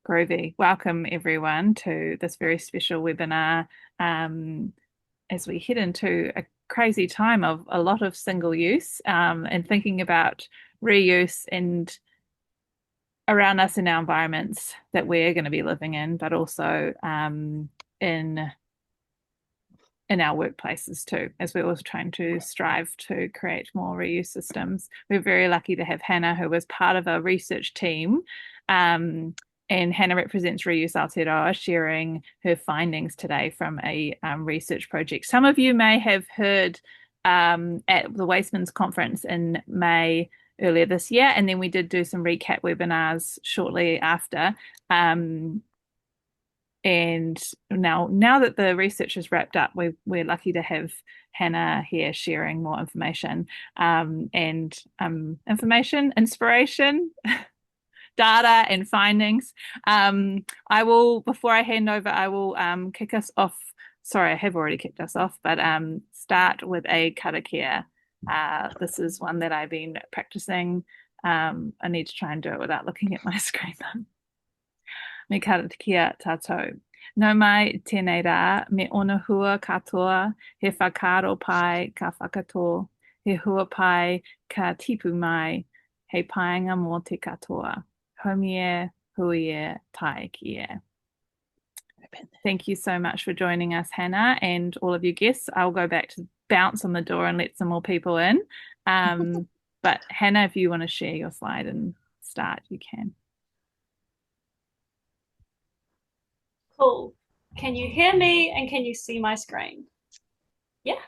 Groovy. Welcome everyone to this very special webinar um, as we head into a crazy time of a lot of single use and thinking about reuse and around us in our environments that we're going to be living in, but also in our workplaces too, as we're always trying to strive to create more reuse systems. We're very lucky to have Hannah, who was part of a research team. And Hannah represents Reuse Aotearoa, sharing her findings today from a research project. Some of you may have heard at the Wasteminz Conference in May earlier this year, and then we did do some recap webinars shortly after. And now that the research is wrapped up, we're lucky to have Hannah here sharing more information information, inspiration, data, and findings. I will, before I hand over, I will kick us off. Sorry, I have already kicked us off, but start with a karakia. This is one that I've been practicing. I need to try and do it without looking at my screen. Me karakia tātou. No mai tēnei rā, me ona hua katoa, he whakaro pai ka whakato, he hua pai ka tipu mai, he paenga mō te katoa. Homie, huie, tai ki. Thank you so much for joining us, Hannah, and all of your guests. I'll go back to bounce on the door and let some more people in. But Hannah, if you want to share your slide and start, you can. Cool. Can you hear me and can you see my screen? Yeah,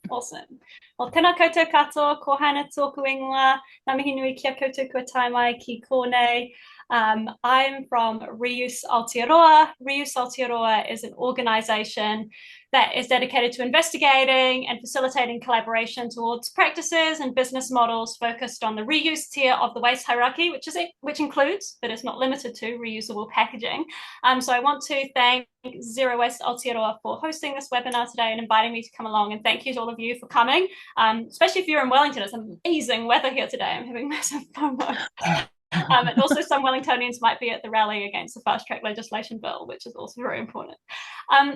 awesome. Well, tēnā koutou katoa, ko Hannah tōku ingoa, ngā mihi nui kia koutou kua tai mai ki kōnei. I'm from Reuse Aotearoa. Reuse Aotearoa is an organisation that is dedicated to investigating and facilitating collaboration towards practices and business models focused on the reuse tier of the waste hierarchy, which includes, but is not limited to, reusable packaging. So I want to thank Zero Waste Aotearoa for hosting this webinar today and inviting me to come along. And thank you to all of you for coming, especially if you're in Wellington. It's amazing weather here today. I'm having massive FOMO. And also some Wellingtonians might be at the rally against the fast track legislation bill, which is also very important.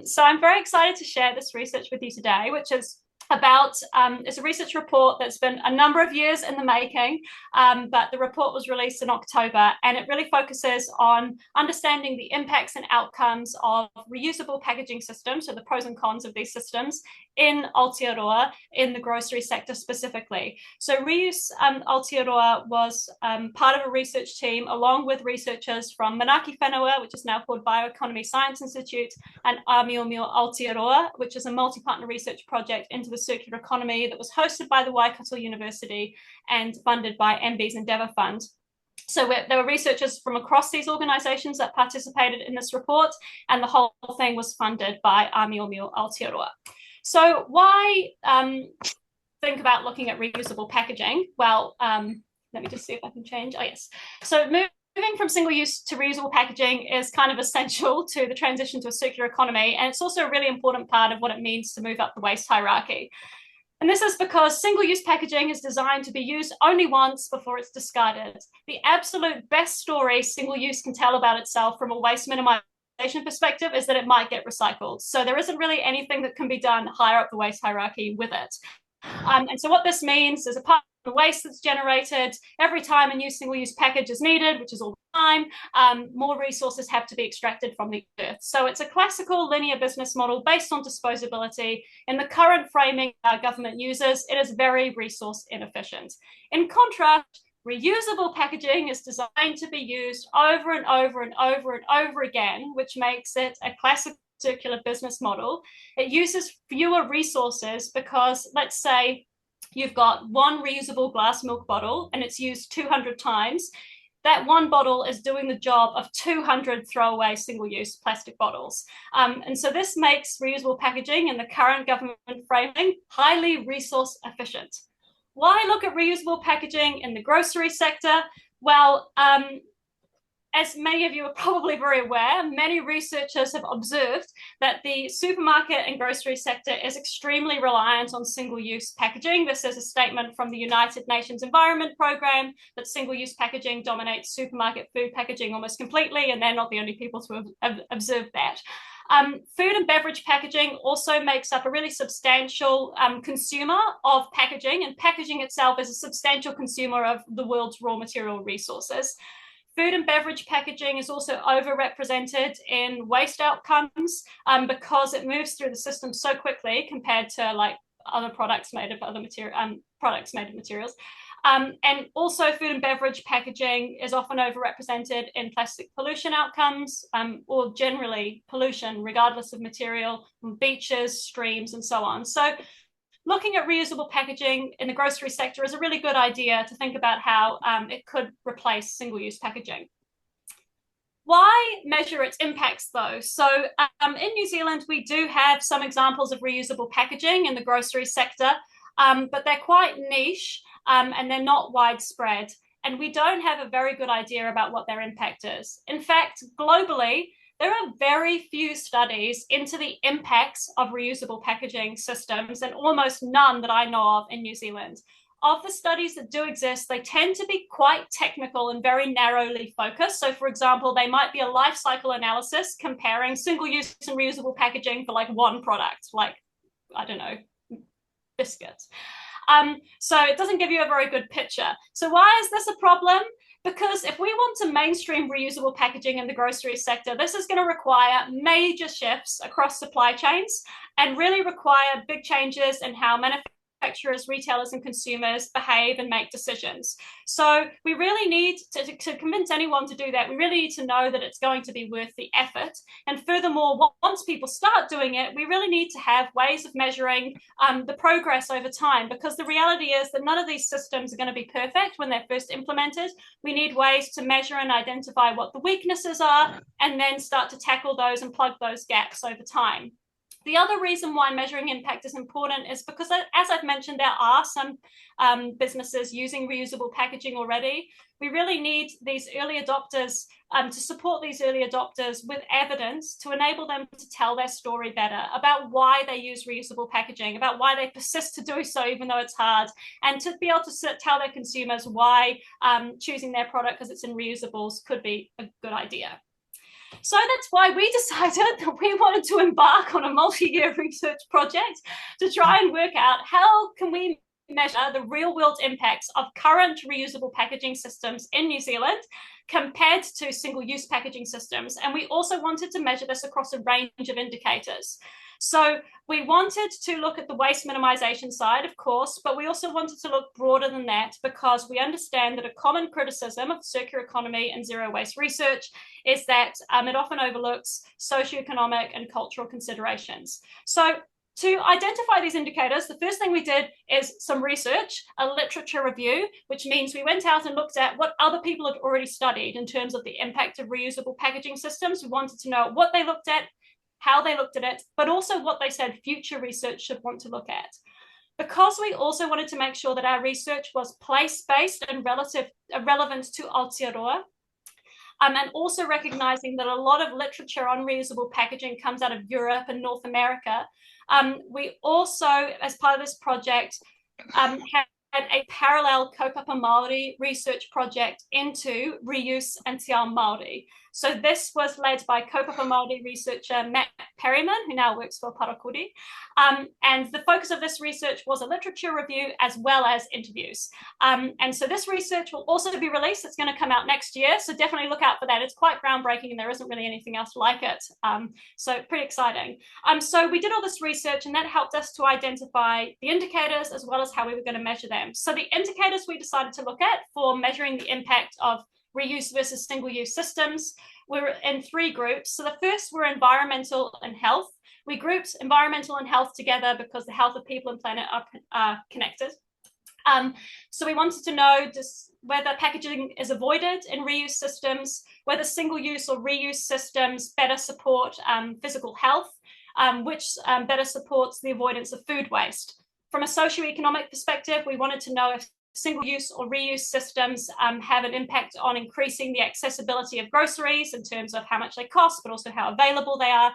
So I'm very excited to share this research with you today, which is about, it's a research report that's been a number of years in the making, but the report was released in October, and it really focuses on understanding the impacts and outcomes of reusable packaging systems, so the pros and cons of these systems in Aotearoa, in the grocery sector specifically. So Reuse Aotearoa was part of a research team along with researchers from Manaaki Whenua, which is now called Bioeconomy Science Institute, and Āmiomio Aotearoa, which is a multi-partner research project into the circular economy that was hosted by the Waikato University and funded by MB's Endeavour Fund. So there were researchers from across these organisations that participated in this report, and the whole thing was funded by Āmiomio Aotearoa. So why think about looking at reusable packaging? Well, let me just see if I can change. Oh, yes. So moving from single-use to reusable packaging is kind of essential to the transition to a circular economy, and it's also a really important part of what it means to move up the waste hierarchy. And this is because single-use packaging is designed to be used only once before it's discarded. The absolute best story single-use can tell about itself from a waste minimization perspective is that it might get recycled. So there isn't really anything that can be done higher up the waste hierarchy with it. And so what this means is, apart from the waste that's generated, every time a new single-use package is needed, which is all the time, more resources have to be extracted from the earth. So it's a classical linear business model based on disposability. In the current framing our government uses, it is very resource inefficient. In contrast, reusable packaging is designed to be used over and over and over and over again, which makes it a classic circular business model. It uses fewer resources because, let's say you've got one reusable glass milk bottle and it's used 200 times. That one bottle is doing the job of 200 throwaway single-use plastic bottles. And so this makes reusable packaging in the current government framing highly resource efficient. Why look at reusable packaging in the grocery sector? Well, as many of you are probably very aware, many researchers have observed that the supermarket and grocery sector is extremely reliant on single-use packaging. This is a statement from the United Nations Environment Programme that single-use packaging dominates supermarket food packaging almost completely, and they're not the only people to have observed that. Food and beverage packaging also makes up a really substantial consumer of packaging, and packaging itself is a substantial consumer of the world's raw material resources. Food and beverage packaging is also overrepresented in waste outcomes because it moves through the system so quickly compared to like other products made of other materials. And also food and beverage packaging is often overrepresented in plastic pollution outcomes or generally pollution, regardless of material, from beaches, streams, and so on. So looking at reusable packaging in the grocery sector is a really good idea to think about how it could replace single-use packaging. Why measure its impacts though? So in New Zealand, we do have some examples of reusable packaging in the grocery sector, but they're quite niche and they're not widespread. And we don't have a very good idea about what their impact is. In fact, globally, there are very few studies into the impacts of reusable packaging systems and almost none that I know of in New Zealand. Of the studies that do exist, they tend to be quite technical and very narrowly focused. So for example, they might be a life cycle analysis comparing single-use and reusable packaging for like one product, like, I don't know, biscuits. So it doesn't give you a very good picture. So why is this a problem? Because if we want to mainstream reusable packaging in the grocery sector, this is going to require major shifts across supply chains and really require big changes in how manufacturers, retailers, and consumers behave and make decisions. So we really need to convince anyone to do that. We really need to know that it's going to be worth the effort. And furthermore, once people start doing it, we really need to have ways of measuring the progress over time, because the reality is that none of these systems are going to be perfect when they're first implemented. We need ways to measure and identify what the weaknesses are and then start to tackle those and plug those gaps over time. The other reason why measuring impact is important is because, as I've mentioned, there are some businesses using reusable packaging already. We really need these early adopters to support these early adopters with evidence to enable them to tell their story better about why they use reusable packaging, about why they persist to do so even though it's hard, and to be able to tell their consumers why choosing their product because it's in reusables could be a good idea. So that's why we decided that we wanted to embark on a multi-year research project to try and work out how can we measure the real-world impacts of current reusable packaging systems in New Zealand compared to single-use packaging systems. And we also wanted to measure this across a range of indicators. So we wanted to look at the waste minimization side, of course, but we also wanted to look broader than that because we understand that a common criticism of circular economy and zero waste research is that it often overlooks socioeconomic and cultural considerations. So to identify these indicators, the first thing we did is some research, a literature review, which means we went out and looked at what other people had already studied in terms of the impact of reusable packaging systems. We wanted to know what they looked at, how they looked at it, but also what they said future research should want to look at. Because we also wanted to make sure that our research was place-based and relevant to Aotearoa, and also recognizing that a lot of literature on reusable packaging comes out of Europe and North America, we also, as part of this project, had a parallel kaupapa Māori research project into reuse and te ao Māori. So this was led by kaupapa Māori researcher Matt Perryman, who now works for Parakuri. And the focus of this research was a literature review as well as interviews. And so this research will also be released. It's going to come out next year. So definitely look out for that. It's quite groundbreaking and there isn't really anything else like it. So pretty exciting. So we did all this research and that helped us to identify the indicators as well as how we were going to measure them. So the indicators we decided to look at for measuring the impact of reuse versus single-use systems were in three groups. So the first were environmental and health. We grouped environmental and health together because the health of people and planet are connected. So we wanted to know just whether packaging is avoided in reuse systems, whether single-use or reuse systems better support physical health, which better supports the avoidance of food waste. From a socioeconomic perspective, we wanted to know if single-use or reuse systems have an impact on increasing the accessibility of groceries in terms of how much they cost, but also how available they are,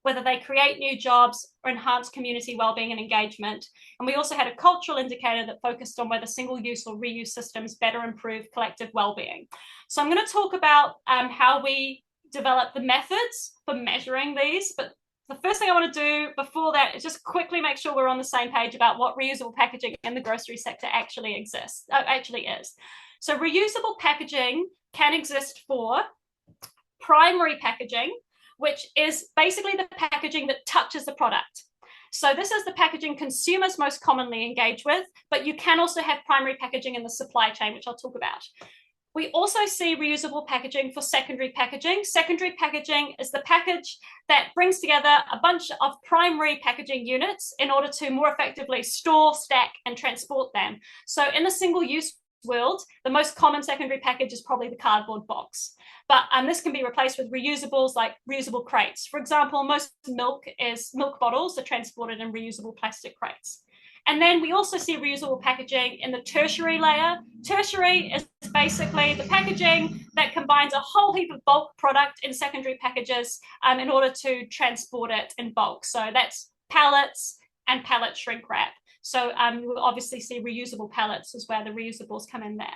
whether they create new jobs or enhance community well-being and engagement. And we also had a cultural indicator that focused on whether single-use or reuse systems better improve collective well-being. So I'm going to talk about how we develop the methods for measuring these, but the first thing I want to do before that is just quickly make sure we're on the same page about what reusable packaging in the grocery sector actually is. So reusable packaging can exist for primary packaging, which is basically the packaging that touches the product. So this is the packaging consumers most commonly engage with, but you can also have primary packaging in the supply chain, which I'll talk about. We also see reusable packaging for secondary packaging. Secondary packaging is the package that brings together a bunch of primary packaging units in order to more effectively store, stack, and transport them. So in the single-use world, the most common secondary package is probably the cardboard box. But this can be replaced with reusables like reusable crates. For example, most milk bottles are transported in reusable plastic crates. And then we also see reusable packaging in the tertiary layer. Tertiary is basically the packaging that combines a whole heap of bulk product in secondary packages in order to transport it in bulk. So that's pallets and pallet shrink wrap. So we'll obviously see reusable pallets is where the reusables come in there.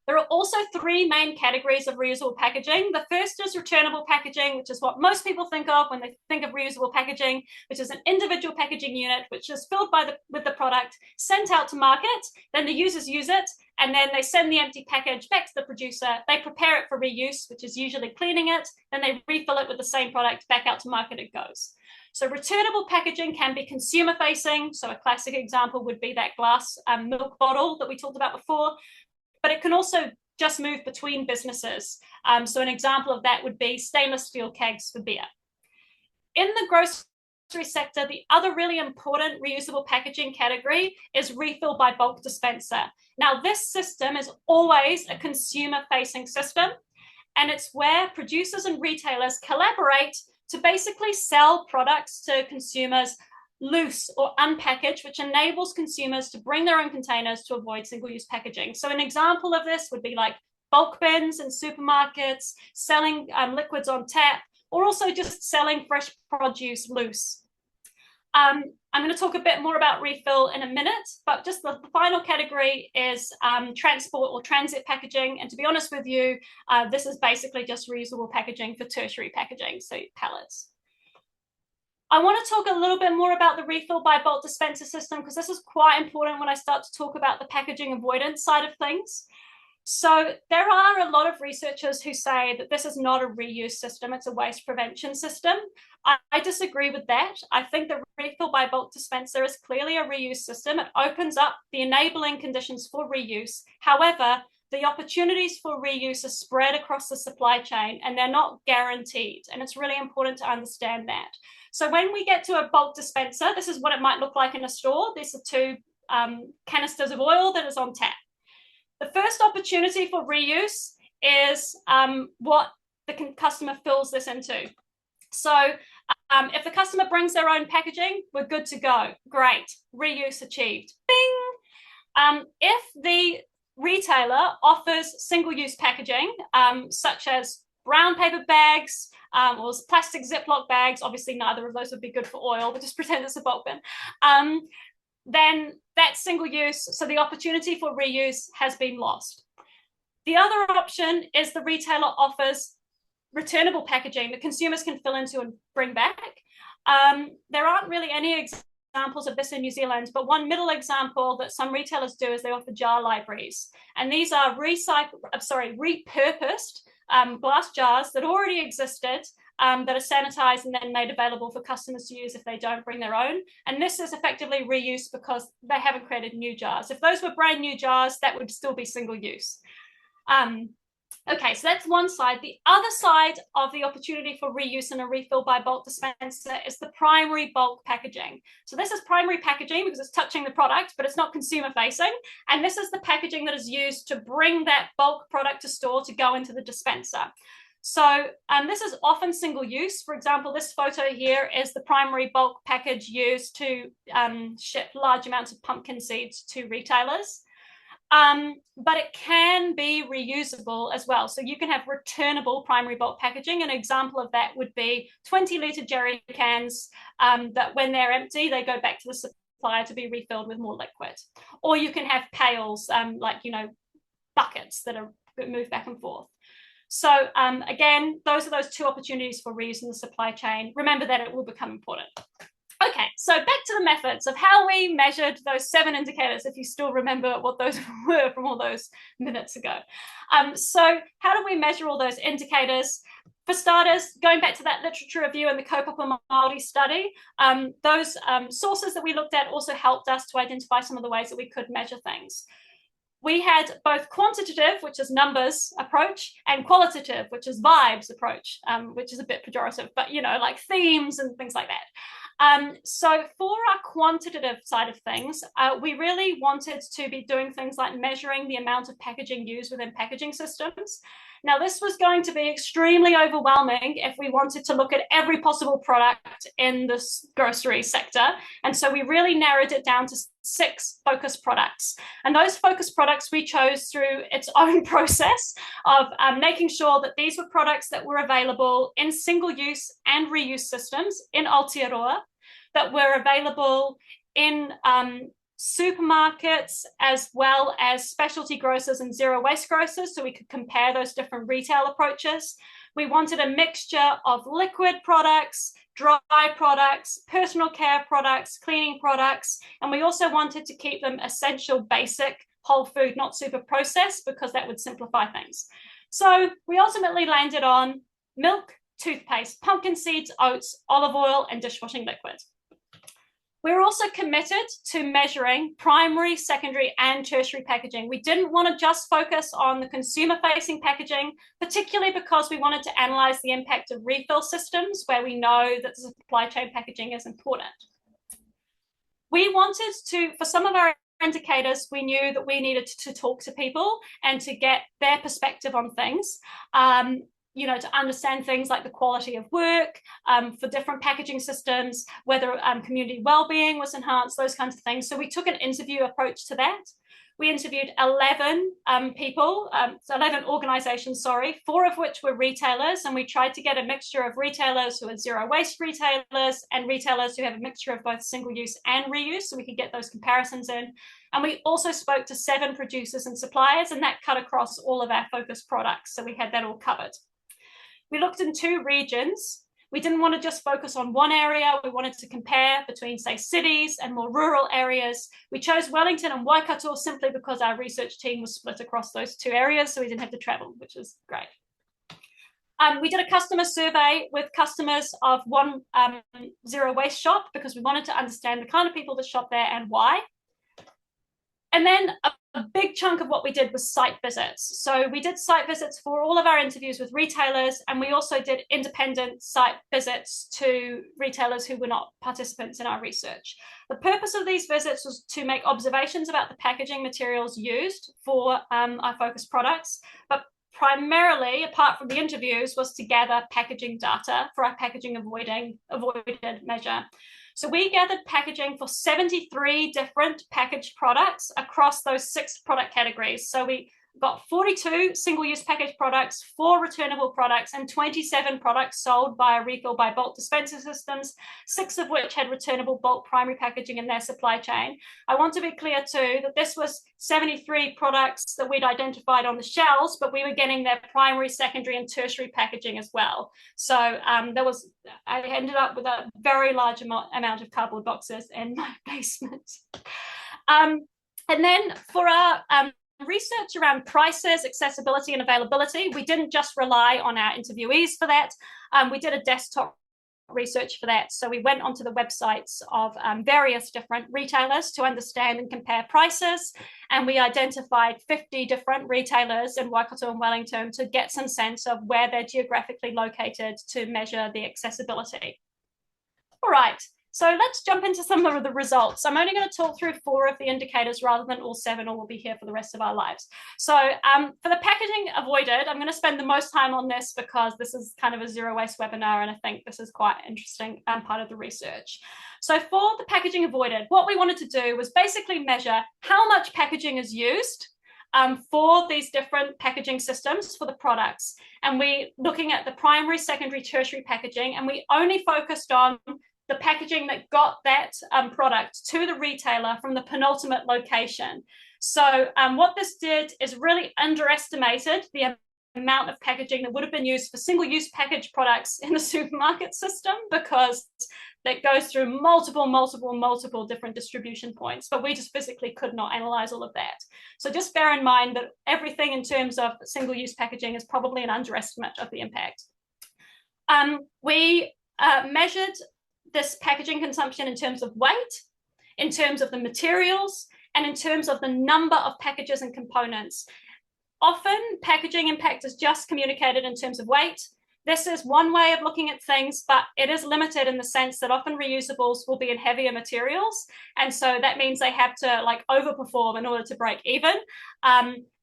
There are also three main categories of reusable packaging. The first is returnable packaging, which is what most people think of when they think of reusable packaging, which is an individual packaging unit, which is filled with the product, sent out to market, then the users use it, and then they send the empty package back to the producer. They prepare it for reuse, which is usually cleaning it, then they refill it with the same product, back out to market it goes. So returnable packaging can be consumer facing. So a classic example would be that glass milk bottle that we talked about before, but it can also just move between businesses. So an example of that would be stainless steel kegs for beer. In the grocery sector, the other really important reusable packaging category is refill by bulk dispenser. Now, this system is always a consumer-facing system, and it's where producers and retailers collaborate to basically sell products to consumers loose or unpackaged, which enables consumers to bring their own containers to avoid single-use packaging. So an example of this would be like bulk bins in supermarkets, selling liquids on tap, or also just selling fresh produce loose. I'm going to talk a bit more about refill in a minute, but just the final category is transport or transit packaging. And to be honest with you, this is basically just reusable packaging for tertiary packaging, so pallets. I want to talk a little bit more about the refill by bulk dispenser system, because this is quite important when I start to talk about the packaging avoidance side of things. So there are a lot of researchers who say that this is not a reuse system, it's a waste prevention system. I disagree with that. I think the refill by bulk dispenser is clearly a reuse system. It opens up the enabling conditions for reuse. However, the opportunities for reuse are spread across the supply chain and they're not guaranteed. And it's really important to understand that. So when we get to a bulk dispenser, this is what it might look like in a store. These are two canisters of oil that is on tap. The first opportunity for reuse is what the customer fills this into. So if the customer brings their own packaging, we're good to go. Great, reuse achieved. Bing! If the retailer offers single-use packaging, such as brown paper bags or plastic Ziploc bags, obviously neither of those would be good for oil, but just pretend it's a bulk bin, then that's single use, so the opportunity for reuse has been lost. The other option is the retailer offers returnable packaging that consumers can fill into and bring back. There aren't really any examples of this in New Zealand, but one middle example that some retailers do is they offer jar libraries. And these are repurposed glass jars that already existed, that are sanitized and then made available for customers to use if they don't bring their own. And this is effectively reuse because they haven't created new jars. If those were brand new jars, that would still be single use. Okay, so that's one side. The other side of the opportunity for reuse and a refill by bulk dispenser is the primary bulk packaging. So this is primary packaging because it's touching the product, but it's not consumer facing. And this is the packaging that is used to bring that bulk product to store to go into the dispenser. So this is often single use. For example, this photo here is the primary bulk package used to ship large amounts of pumpkin seeds to retailers. But it can be reusable as well. So you can have returnable primary bulk packaging. An example of that would be 20-litre jerry cans that when they're empty, they go back to the supplier to be refilled with more liquid. Or you can have pails, like, buckets that are moved back and forth. So again, those are those two opportunities for reuse in the supply chain. Remember that it will become important. Okay, so back to the methods of how we measured those 7 indicators, if you still remember what those were from all those minutes ago. So how do we measure all those indicators? For starters, going back to that literature review and the Kaupapa Māori study, those sources that we looked at also helped us to identify some of the ways that we could measure things. We had both quantitative, which is numbers approach, and qualitative, which is vibes approach, which is a bit pejorative, but like themes and things like that. So for our quantitative side of things, we really wanted to be doing things like measuring the amount of packaging used within packaging systems. Now, this was going to be extremely overwhelming if we wanted to look at every possible product in this grocery sector. And so we really narrowed it down to 6 focus products. And those focus products we chose through its own process of making sure that these were products that were available in single-use and reuse systems in Aotearoa, that were available in supermarkets as well as specialty grocers and zero waste grocers, so we could compare those different retail approaches. We wanted a mixture of liquid products, dry products, personal care products, cleaning products, and we also wanted to keep them essential, basic, whole food, not super processed, because that would simplify things. So we ultimately landed on milk, toothpaste, pumpkin seeds, oats, olive oil, and dishwashing liquid. We're also committed to measuring primary, secondary, and tertiary packaging. We didn't want to just focus on the consumer-facing packaging, particularly because we wanted to analyze the impact of refill systems, where we know that the supply chain packaging is important. We wanted to, for some of our indicators, we knew that we needed to talk to people and to get their perspective on things. To understand things like the quality of work for different packaging systems, whether community well-being was enhanced, those kinds of things. So we took an interview approach to that. We interviewed 11 people, 11 organizations, 4 of which were retailers, and we tried to get a mixture of retailers who are zero waste retailers and retailers who have a mixture of both single use and reuse, so we could get those comparisons in. And we also spoke to 7 producers and suppliers, and that cut across all of our focus products, so we had that all covered. We looked in 2 regions. We didn't want to just focus on one area. We wanted to compare between, say, cities and more rural areas. We chose Wellington and Waikato simply because our research team was split across those 2 areas, so we didn't have to travel, which is great. We did a customer survey with customers of one zero waste shop because we wanted to understand the kind of people that shop there and why. And then a big chunk of what we did was site visits. So we did site visits for all of our interviews with retailers, and we also did independent site visits to retailers who were not participants in our research. The purpose of these visits was to make observations about the packaging materials used for our focus products, but primarily, apart from the interviews, was to gather packaging data for our packaging avoided measure. So we gathered packaging for 73 different packaged products across those 6 product categories. So we got 42 single-use packaged products, 4 returnable products, and 27 products sold via refill by bulk dispenser systems, 6 of which had returnable bulk primary packaging in their supply chain. I want to be clear too that this was 73 products that we'd identified on the shelves, but we were getting their primary, secondary, and tertiary packaging as well. So I ended up with a very large amount of cardboard boxes in my basement. And then for our research around prices, accessibility, and availability, we didn't just rely on our interviewees for that. We did a desktop research for that. So we went onto the websites of various different retailers to understand and compare prices. And we identified 50 different retailers in Waikato and Wellington to get some sense of where they're geographically located to measure the accessibility. All right. So let's jump into some of the results. I'm only going to talk through 4 of the indicators rather than all 7, or we'll be here for the rest of our lives. So for the packaging avoided, I'm going to spend the most time on this because this is kind of a zero waste webinar, and I think this is quite interesting part of the research. So for the packaging avoided, what we wanted to do was basically measure how much packaging is used for these different packaging systems for the products. And we're looking at the primary, secondary, tertiary packaging, and we only focused on the packaging that got that product to the retailer from the penultimate location. So what this did is really underestimated the amount of packaging that would have been used for single-use packaged products in the supermarket system, because that goes through multiple different distribution points, but we just physically could not analyze all of that. So just bear in mind that everything in terms of single-use packaging is probably an underestimate of the impact. We measured this packaging consumption in terms of weight, in terms of the materials, and in terms of the number of packages and components. Often packaging impact is just communicated in terms of weight. This is one way of looking at things, but it is limited in the sense that often reusables will be in heavier materials. And so that means they have to like overperform in order to break even.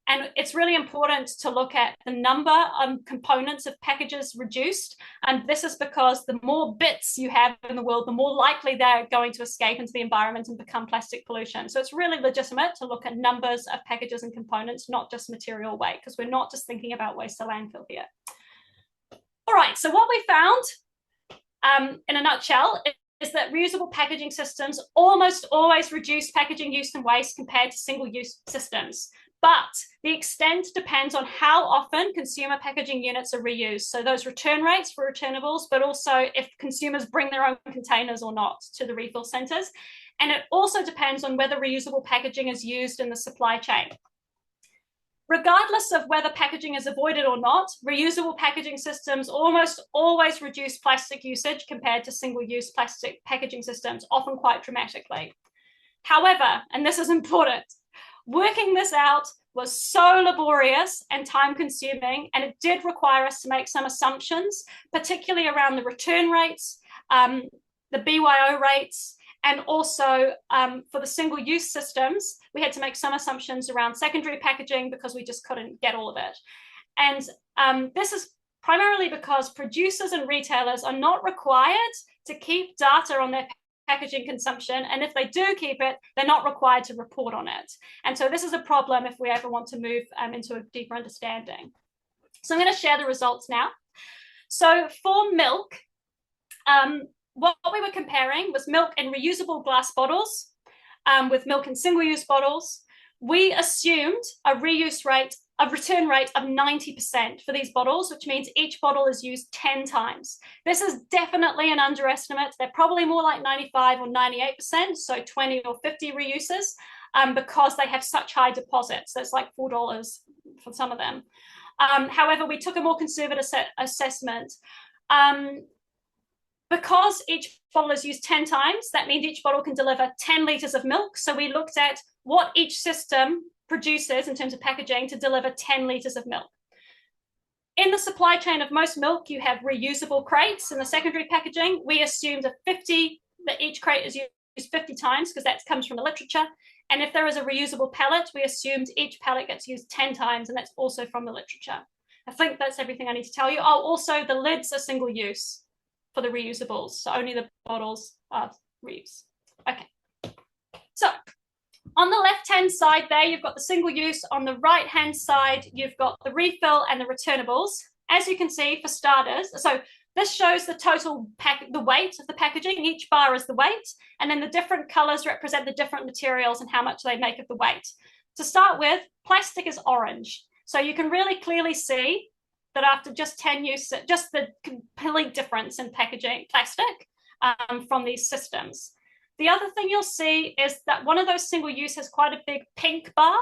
And it's really important to look at the number of components of packages reduced. And this is because the more bits you have in the world, the more likely they're going to escape into the environment and become plastic pollution. So it's really legitimate to look at numbers of packages and components, not just material weight, because we're not just thinking about waste to landfill here. All right, so what we found in a nutshell is that reusable packaging systems almost always reduce packaging use and waste compared to single-use systems. But the extent depends on how often consumer packaging units are reused. So those return rates for returnables, but also if consumers bring their own containers or not to the refill centres. And it also depends on whether reusable packaging is used in the supply chain. Regardless of whether packaging is avoided or not, reusable packaging systems almost always reduce plastic usage compared to single-use plastic packaging systems, often quite dramatically. However, and this is important, working this out was so laborious and time-consuming, and it did require us to make some assumptions, particularly around the return rates, the BYO rates, and also for the single-use systems, we had to make some assumptions around secondary packaging because we just couldn't get all of it. And this is primarily because producers and retailers are not required to keep data on their packaging consumption, and if they do keep it, they're not required to report on it. And so this is a problem if we ever want to move into a deeper understanding. So I'm going to share the results now. So for milk, what we were comparing was milk in reusable glass bottles with milk in single-use bottles. We assumed a return rate of 90% for these bottles, which means each bottle is used 10 times. This is definitely an underestimate. They're probably more like 95 or 98%, so 20 or 50 reuses, because they have such high deposits. So it's like $4 for some of them. However, we took a more conservative assessment. Because each bottle is used 10 times, that means each bottle can deliver 10 litres of milk. So we looked at what each system produces in terms of packaging to deliver 10 litres of milk. In the supply chain of most milk, you have reusable crates. In the secondary packaging, we assumed that each crate is used 50 times because that comes from the literature. And if there is a reusable pallet, we assumed each pallet gets used 10 times, and that's also from the literature. I think that's everything I need to tell you. Oh, also the lids are single use for the reusables, so only the bottles are reuse. Okay, so on the left-hand side there, you've got the single use. On the right-hand side, you've got the refill and the returnables. As you can see, for starters, so this shows the total the weight of the packaging. Each bar is the weight, and then the different colors represent the different materials and how much they make of the weight. To start with, plastic is orange, so you can really clearly see that after just 10 uses, just the complete difference in packaging plastic from these systems. The other thing you'll see is that one of those single use has quite a big pink bar.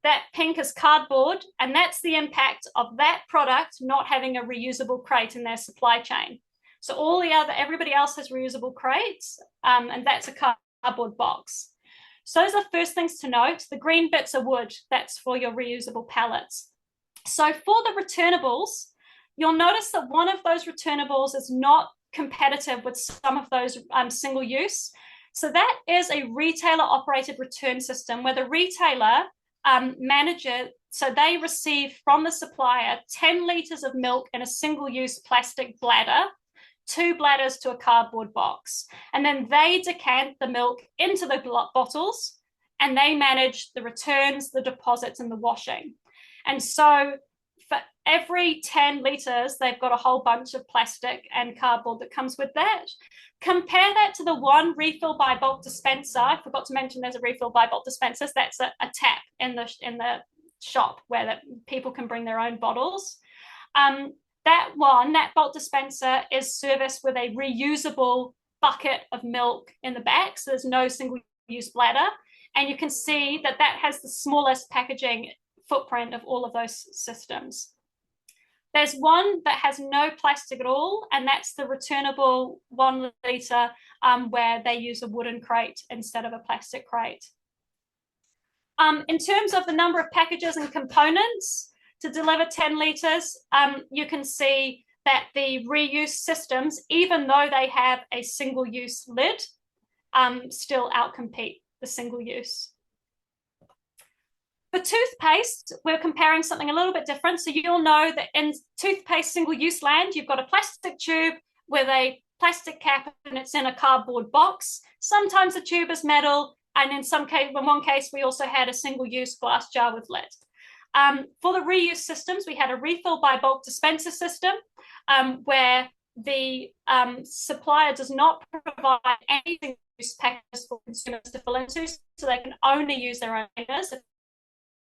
That pink is cardboard, and that's the impact of that product not having a reusable crate in their supply chain. So everybody else has reusable crates, and that's a cardboard box. So those are the first things to note. The green bits are wood. That's for your reusable pallets. So for the returnables, you'll notice that one of those returnables is not competitive with some of those single use. So that is a retailer operated return system where the retailer manager, so they receive from the supplier 10 litres of milk in a single use plastic bladder, 2 bladders to a cardboard box. And then they decant the milk into the bottles and they manage the returns, the deposits, and the washing. And so for every 10 litres, they've got a whole bunch of plastic and cardboard that comes with that. Compare that to the one refill by bulk dispenser. I forgot to mention there's a refill by bulk dispenser. So that's a tap in the shop where people can bring their own bottles. That bulk dispenser is serviced with a reusable bucket of milk in the back. So there's no single-use bladder. And you can see that that has the smallest packaging footprint of all of those systems. There's one that has no plastic at all, and that's the returnable 1 litre where they use a wooden crate instead of a plastic crate. In terms of the number of packages and components to deliver 10 litres, you can see that the reuse systems, even though they have a single-use lid, still outcompete the single-use. For toothpaste, we're comparing something a little bit different. So you'll know that in toothpaste single-use land, you've got a plastic tube with a plastic cap and it's in a cardboard box. Sometimes the tube is metal, and in one case, we also had a single-use glass jar with lid. For the reuse systems, we had a refill by bulk dispenser system where the supplier does not provide any single-use packages for consumers to fill into, so they can only use their own containers to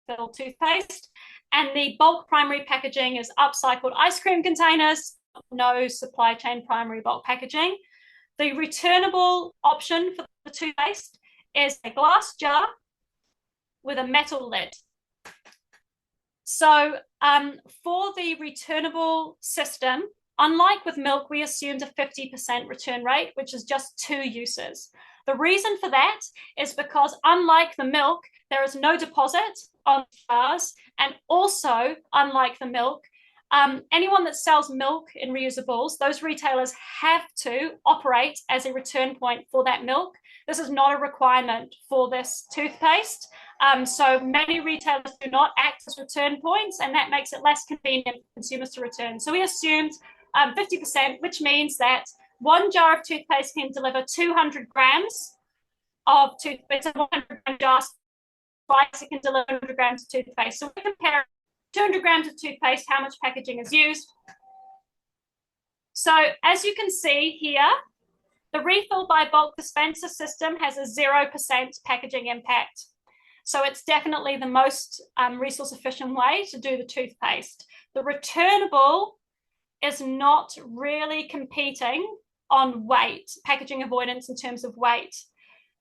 fill toothpaste. And the bulk primary packaging is upcycled ice cream containers, no supply chain primary bulk packaging. The returnable option for the toothpaste is a glass jar with a metal lid. So for the returnable system, unlike with milk, we assumed a 50% return rate, which is just 2 uses. The reason for that is because unlike the milk, there is no deposit on jars, and also unlike the milk, anyone that sells milk in reusables, those retailers have to operate as a return point for that milk. This is not a requirement for this toothpaste. So many retailers do not act as return points, and that makes it less convenient for consumers to return. So we assumed 50%, which means that 1 jar of toothpaste can deliver 200 grams of toothpaste. So 100 gram jar twice, it can deliver 100 grams of toothpaste. So we compare 200 grams of toothpaste, how much packaging is used. So as you can see here, the refill by bulk dispenser system has a 0% packaging impact. So it's definitely the most resource efficient way to do the toothpaste. The returnable is not really competing on weight, packaging avoidance in terms of weight.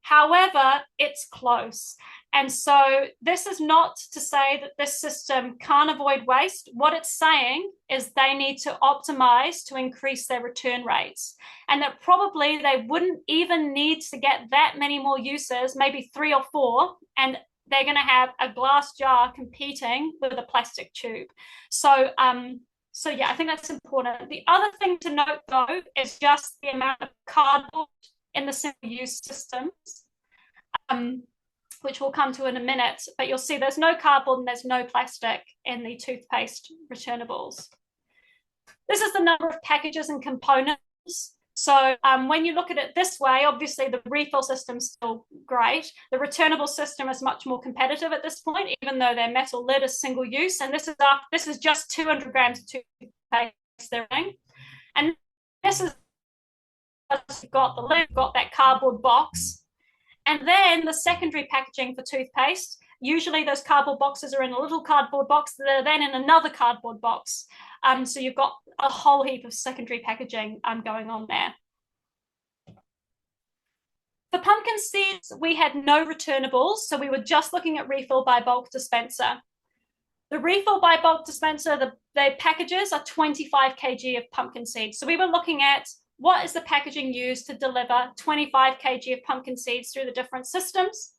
However, it's close. And so this is not to say that this system can't avoid waste. What it's saying is they need to optimize to increase their return rates, and that probably they wouldn't even need to get that many more uses, maybe 3 or 4, and they're going to have a glass jar competing with a plastic tube. So yeah, I think that's important. The other thing to note, though, is just the amount of cardboard in the single-use systems, which we'll come to in a minute. But you'll see there's no cardboard and there's no plastic in the toothpaste returnables. This is the number of packages and components. So when you look at it this way, obviously the refill system's still great. The returnable system is much more competitive at this point, even though their metal lid is single use. And this is just 200 grams of toothpaste they're in. And this is got the lid, got that cardboard box. And then the secondary packaging for toothpaste, usually those cardboard boxes are in a little cardboard box that are then in another cardboard box. So you've got a whole heap of secondary packaging going on there. For pumpkin seeds, we had no returnables, so we were just looking at refill by bulk dispenser. The refill by bulk dispenser, the packages are 25 kg of pumpkin seeds. So we were looking at what is the packaging used to deliver 25 kg of pumpkin seeds through the different systems.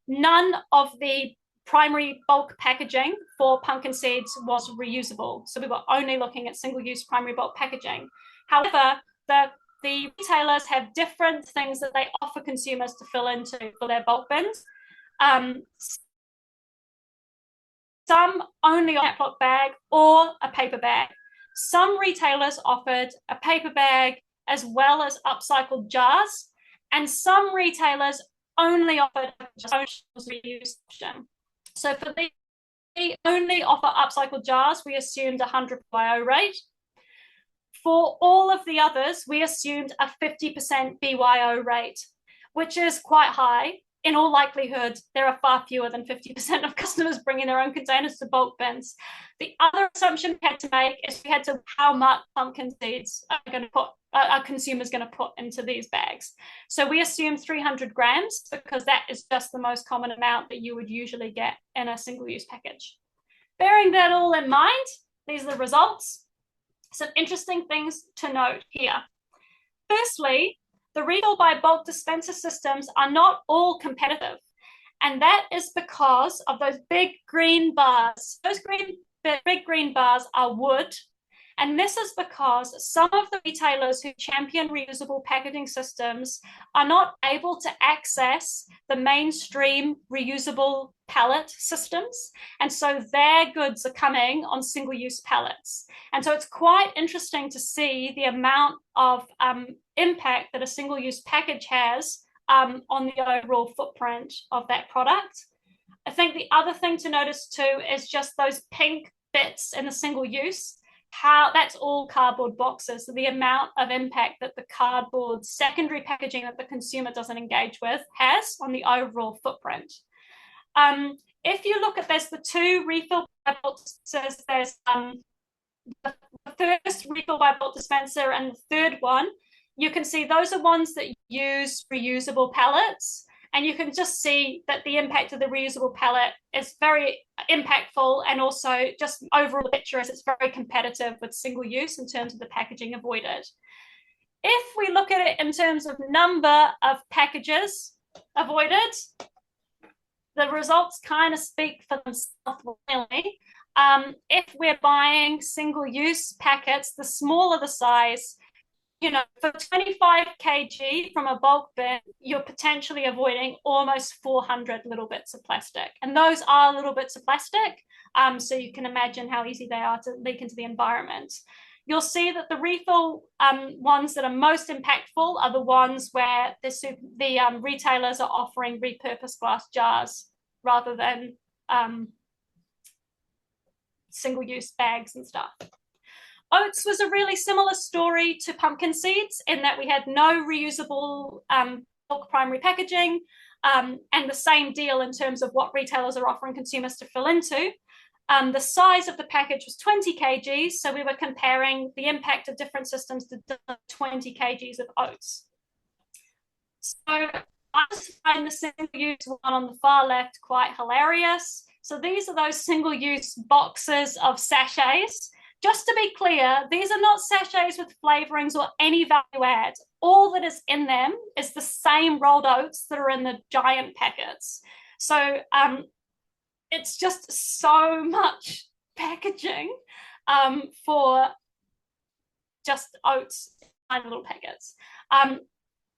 None of the primary bulk packaging for pumpkin seeds was reusable. So we were only looking at single-use primary bulk packaging. However, the retailers have different things that they offer consumers to fill into for their bulk bins. Some only a Ziploc bag or a paper bag. Some retailers offered a paper bag as well as upcycled jars, and some retailers only offered just reuse option. So for the only offer upcycled jars, we assumed 100 BYO rate. For all of the others, we assumed a 50% BYO rate, which is quite high. In all likelihood, there are far fewer than 50% of customers bringing their own containers to bulk bins. The other assumption we had to make is we had to how much pumpkin seeds are consumers going to put into these bags. So we assumed 300 grams because that is just the most common amount that you would usually get in a single-use package. Bearing that all in mind, these are the results. Some interesting things to note here. Firstly, the refill by bulk dispenser systems are not all competitive. And that is because of those big green bars. Those big green bars are wood. And this is because some of the retailers who champion reusable packaging systems are not able to access the mainstream reusable pallet systems. And so their goods are coming on single-use pallets. And so it's quite interesting to see the amount of impact that a single-use package has on the overall footprint of that product. I think the other thing to notice too is just those pink bits in the single-use, how that's all cardboard boxes. So the amount of impact that the cardboard secondary packaging that the consumer doesn't engage with has on the overall footprint. If you look at, there's the two refill by bulk dispensers, there's the first refill by bulk dispenser and the third one, you can see those are ones that use reusable pallets. And you can just see that the impact of the reusable pallet is very impactful, and also just overall picture is it's very competitive with single use in terms of the packaging avoided. If we look at it in terms of number of packages avoided, the results kind of speak for themselves really. If we're buying single-use packets, the smaller the size, you know, for 25 kg from a bulk bin, you're potentially avoiding almost 400 little bits of plastic. And those are little bits of plastic, so you can imagine how easy they are to leak into the environment. You'll see that the refill ones that are most impactful are the ones where the retailers are offering repurposed glass jars rather than single-use bags and stuff. Oats was a really similar story to pumpkin seeds in that we had no reusable bulk primary packaging, and the same deal in terms of what retailers are offering consumers to fill into. The size of the package was 20 kgs, so we were comparing the impact of different systems to 20 kgs of oats. So I just find the single-use one on the far left quite hilarious. So these are those single-use boxes of sachets. Just to be clear, these are not sachets with flavorings or any value add. All that is in them is the same rolled oats that are in the giant packets. So it's just so much packaging for just oats in tiny little packets.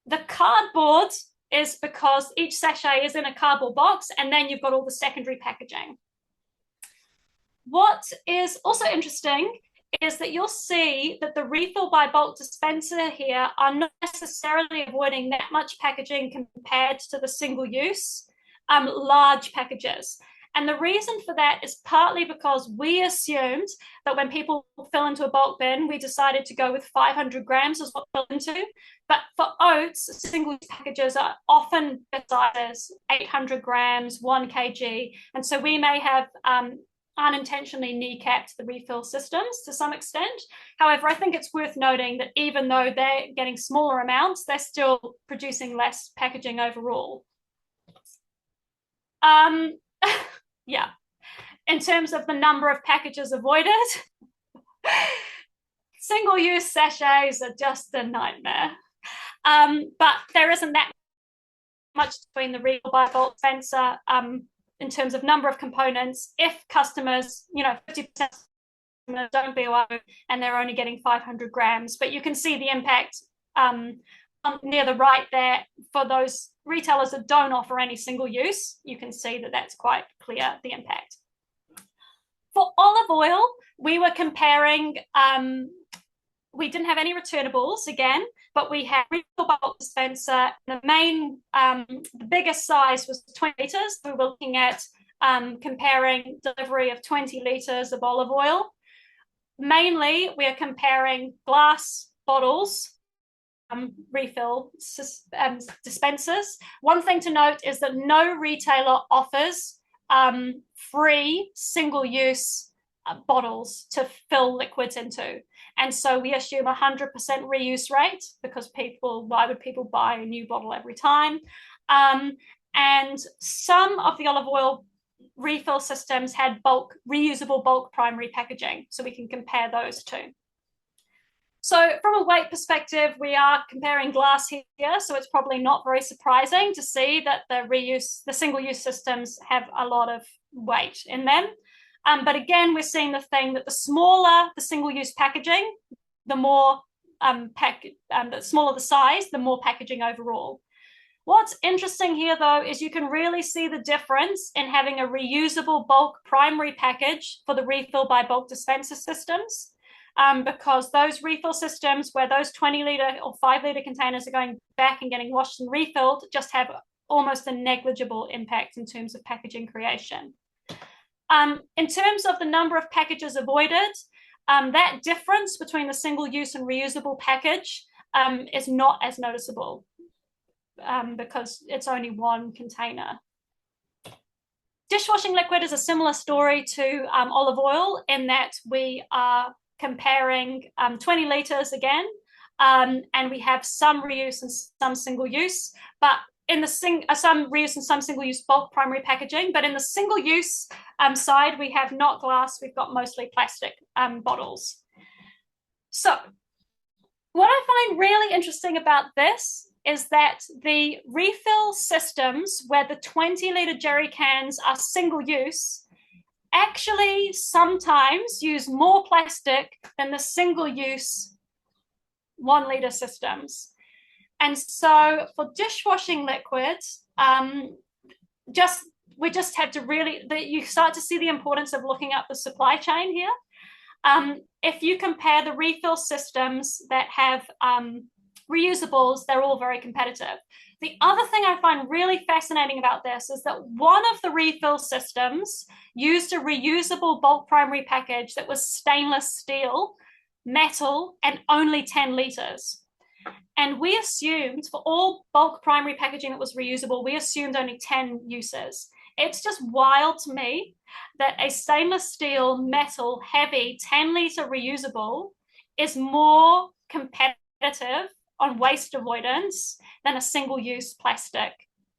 The cardboard is because each sachet is in a cardboard box, and then you've got all the secondary packaging. What is also interesting is that you'll see that the refill by bulk dispenser here are not necessarily avoiding that much packaging compared to the single-use large packages. And the reason for that is partly because we assumed that when people fill into a bulk bin, we decided to go with 500 grams as what fill into. But for oats, single-use packages are often the sizes 800 grams, 1 kg. And so we may have unintentionally kneecapped the refill systems to some extent. However, I think it's worth noting that even though they're getting smaller amounts, they're still producing less packaging overall. Yeah, in terms of the number of packages avoided, single-use sachets are just a nightmare. But there isn't that much between the refill by bulk dispenser in terms of number of components. If customers, 50% don't BOO and they're only getting 500 grams, but you can see the impact near the right there for those retailers that don't offer any single use. You can see that that's quite clear, the impact. For olive oil, we were comparing, we didn't have any returnables again, but we had refill bulk dispenser. The biggest size was 20 litres. We were looking at comparing delivery of 20 litres of olive oil. Mainly, we are comparing glass bottles, refill dispensers. One thing to note is that no retailer offers free single-use bottles to fill liquids into. And so we assume 100% reuse rate because why would people buy a new bottle every time? And some of the olive oil refill systems had reusable bulk primary packaging, so we can compare those two. So from a weight perspective, we are comparing glass here, so it's probably not very surprising to see that the single-use systems have a lot of weight in them. But again, we're seeing the thing that the smaller the single-use packaging, the more the smaller the size, the more packaging overall. What's interesting here, though, is you can really see the difference in having a reusable bulk primary package for the refill by bulk dispenser systems, because those refill systems where those 20-litre or 5-litre containers are going back and getting washed and refilled just have almost a negligible impact in terms of packaging creation. In terms of the number of packages avoided, that difference between the single-use and reusable package is not as noticeable because it's only one container. Dishwashing liquid is a similar story to olive oil in that we are comparing 20 litres again, and we have some reuse and some single-use, but in the some reuse and some single-use bulk primary packaging, but in the single-use side, we have not glass, we've got mostly plastic bottles. So what I find really interesting about this is that the refill systems where the 20-litre jerry cans are single-use actually sometimes use more plastic than the single-use 1-litre systems. And so for dishwashing liquids, we just had to you start to see the importance of looking up the supply chain here. If you compare the refill systems that have reusables, they're all very competitive. The other thing I find really fascinating about this is that one of the refill systems used a reusable bulk primary package that was stainless steel, metal, and only 10 litres. And we assumed for all bulk primary packaging that was reusable, we assumed only 10 uses. It's just wild to me that a stainless steel, metal, heavy 10-litre reusable is more competitive on waste avoidance than a single-use plastic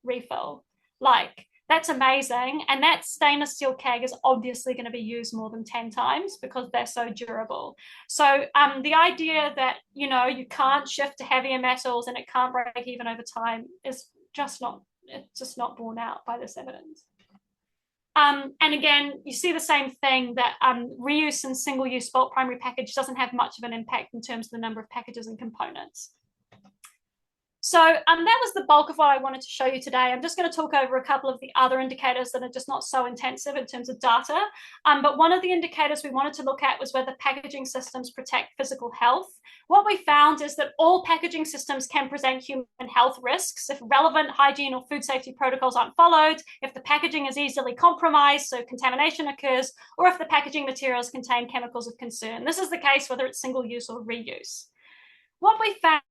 refill. Like, that's amazing. And that stainless steel keg is obviously going to be used more than 10 times because they're so durable. So the idea that, you can't shift to heavier metals and it can't break even over time is just not borne out by this evidence. And again, you see the same thing that reuse and single-use bulk primary package doesn't have much of an impact in terms of the number of packages and components. So that was the bulk of what I wanted to show you today. I'm just going to talk over a couple of the other indicators that are just not so intensive in terms of data. But one of the indicators we wanted to look at was whether packaging systems protect physical health. What we found is that all packaging systems can present human health risks if relevant hygiene or food safety protocols aren't followed, if the packaging is easily compromised, so contamination occurs, or if the packaging materials contain chemicals of concern. This is the case whether it's single use or reuse. What we found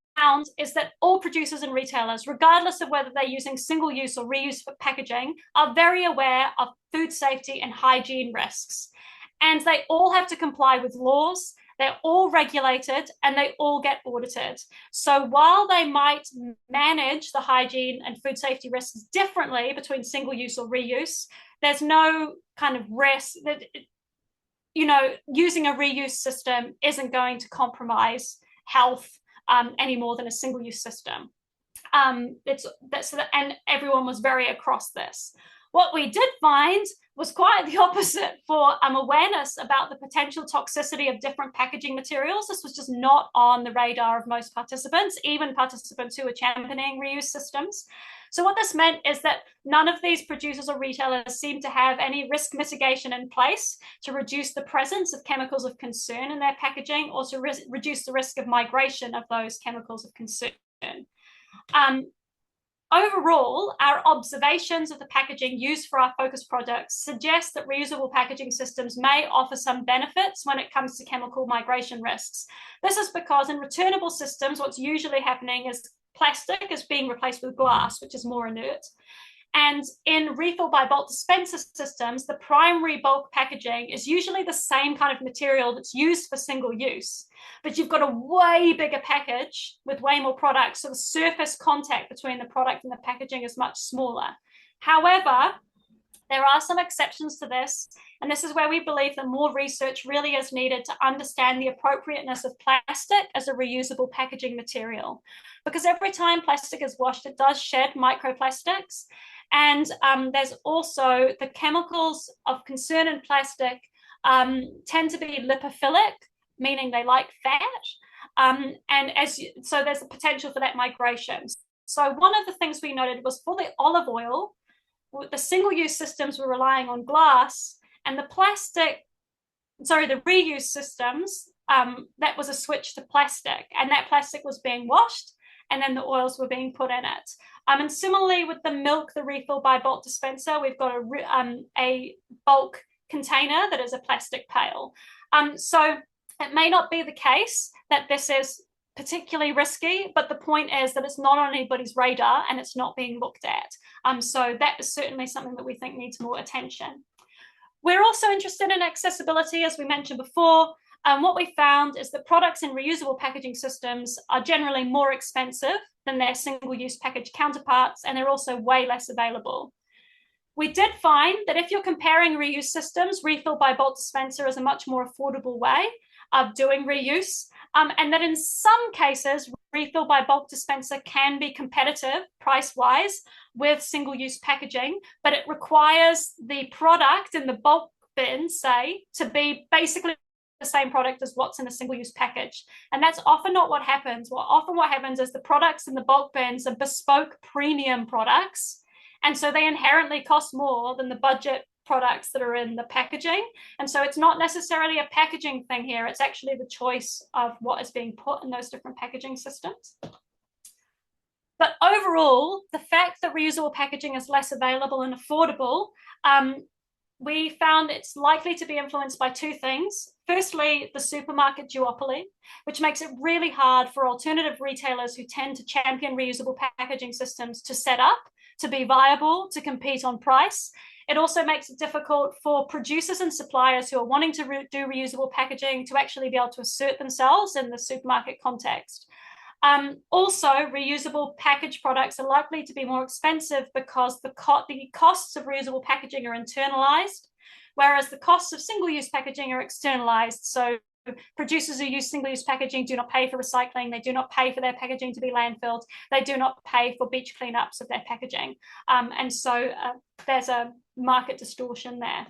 is that all producers and retailers, regardless of whether they're using single-use or reuse packaging, are very aware of food safety and hygiene risks. And they all have to comply with laws, they're all regulated, and they all get audited. So while they might manage the hygiene and food safety risks differently between single-use or reuse, there's no kind of risk that, using a reuse system isn't going to compromise health any more than a single-use system. And everyone was very across this. What we did find was quite the opposite for awareness about the potential toxicity of different packaging materials. This was just not on the radar of most participants, even participants who were championing reuse systems. So what this meant is that none of these producers or retailers seemed to have any risk mitigation in place to reduce the presence of chemicals of concern in their packaging or to reduce the risk of migration of those chemicals of concern. Overall, our observations of the packaging used for our focus products suggest that reusable packaging systems may offer some benefits when it comes to chemical migration risks. This is because in returnable systems, what's usually happening is plastic is being replaced with glass, which is more inert. And in refill by bulk dispenser systems, the primary bulk packaging is usually the same kind of material that's used for single use, but you've got a way bigger package with way more products, so the surface contact between the product and the packaging is much smaller. However, there are some exceptions to this, and this is where we believe that more research really is needed to understand the appropriateness of plastic as a reusable packaging material. Because every time plastic is washed, it does shed microplastics, and there's also the chemicals of concern in plastic tend to be lipophilic, meaning they like fat, so there's a potential for that migration. So one of the things we noted was for the olive oil, the single-use systems were relying on glass, and the reuse systems, that was a switch to plastic, and that plastic was being washed, and then the oils were being put in it. And similarly with the milk, the refill by bulk dispenser, we've got a bulk container that is a plastic pail. So it may not be the case that this is particularly risky, but the point is that it's not on anybody's radar and it's not being looked at. So that is certainly something that we think needs more attention. We're also interested in accessibility, as we mentioned before. What we found is that products in reusable packaging systems are generally more expensive than their single-use package counterparts, and they're also way less available. We did find that if you're comparing reuse systems, refill by bulk dispenser is a much more affordable way of doing reuse, and that in some cases, refill by bulk dispenser can be competitive price-wise with single-use packaging, but it requires the product in the bulk bin, say, to be basically the same product as what's in a single-use package. And that's often not what happens. What happens is the products in the bulk bins are bespoke premium products, and so they inherently cost more than the budget products that are in the packaging. And so it's not necessarily a packaging thing here, it's actually the choice of what is being put in those different packaging systems. But overall, the fact that reusable packaging is less available and affordable, we found it's likely to be influenced by two things. Firstly, the supermarket duopoly, which makes it really hard for alternative retailers who tend to champion reusable packaging systems to set up, to be viable, to compete on price. It also makes it difficult for producers and suppliers who are wanting to do reusable packaging to actually be able to assert themselves in the supermarket context. Also, reusable packaged products are likely to be more expensive because the costs of reusable packaging are internalized, whereas the costs of single-use packaging are externalized. So producers who use single-use packaging do not pay for recycling, they do not pay for their packaging to be landfilled, they do not pay for beach cleanups of their packaging. And so there's a market distortion there.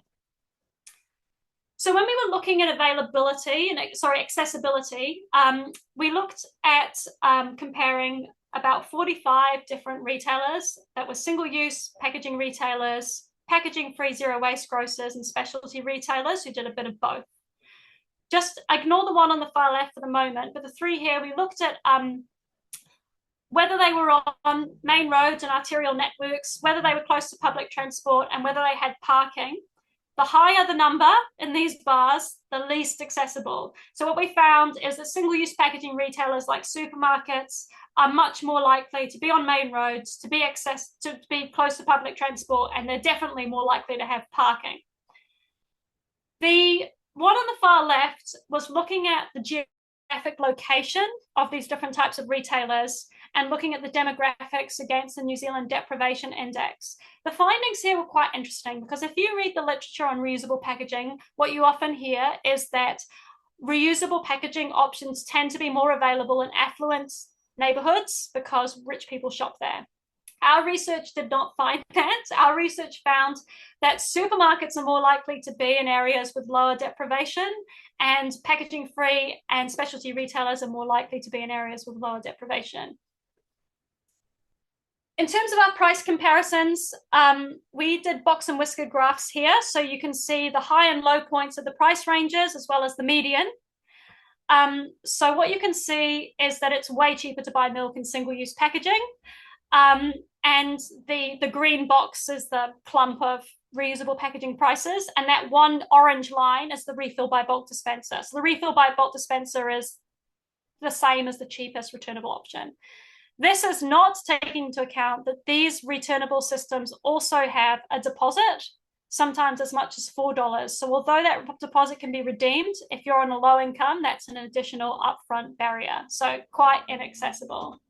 So when we were looking at accessibility, we looked at comparing about 45 different retailers that were single-use packaging retailers, packaging-free zero-waste grocers, and specialty retailers who did a bit of both. Just ignore the one on the far left for the moment, but the three here, we looked at whether they were on main roads and arterial networks, whether they were close to public transport, and whether they had parking. The higher the number in these bars, the least accessible. So what we found is that single-use packaging retailers like supermarkets are much more likely to be on main roads, to be close to public transport, and they're definitely more likely to have parking. The one on the far left was looking at the geographic location of these different types of retailers and looking at the demographics against the New Zealand Deprivation Index. The findings here were quite interesting because if you read the literature on reusable packaging, what you often hear is that reusable packaging options tend to be more available in affluent neighborhoods because rich people shop there. Our research did not find that. Our research found that supermarkets are more likely to be in areas with lower deprivation, and packaging free and specialty retailers are more likely to be in areas with lower deprivation. In terms of our price comparisons, we did box and whisker graphs here, so you can see the high and low points of the price ranges as well as the median. So what you can see is that it's way cheaper to buy milk in single-use packaging. And the green box is the clump of reusable packaging prices, and that one orange line is the refill by bulk dispenser. So the refill by bulk dispenser is the same as the cheapest returnable option. This is not taking into account that these returnable systems also have a deposit, sometimes as much as $4. So although that deposit can be redeemed, if you're on a low income, that's an additional upfront barrier. So quite inaccessible.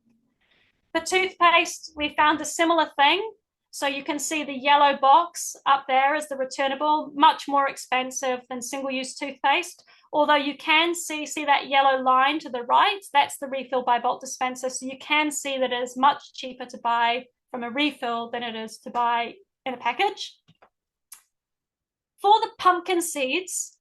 The toothpaste, we found a similar thing. So you can see the yellow box up there is the returnable, much more expensive than single-use toothpaste. Although you can see that yellow line to the right, that's the refill by bulk dispenser. So you can see that it is much cheaper to buy from a refill than it is to buy in a package. For the pumpkin seeds,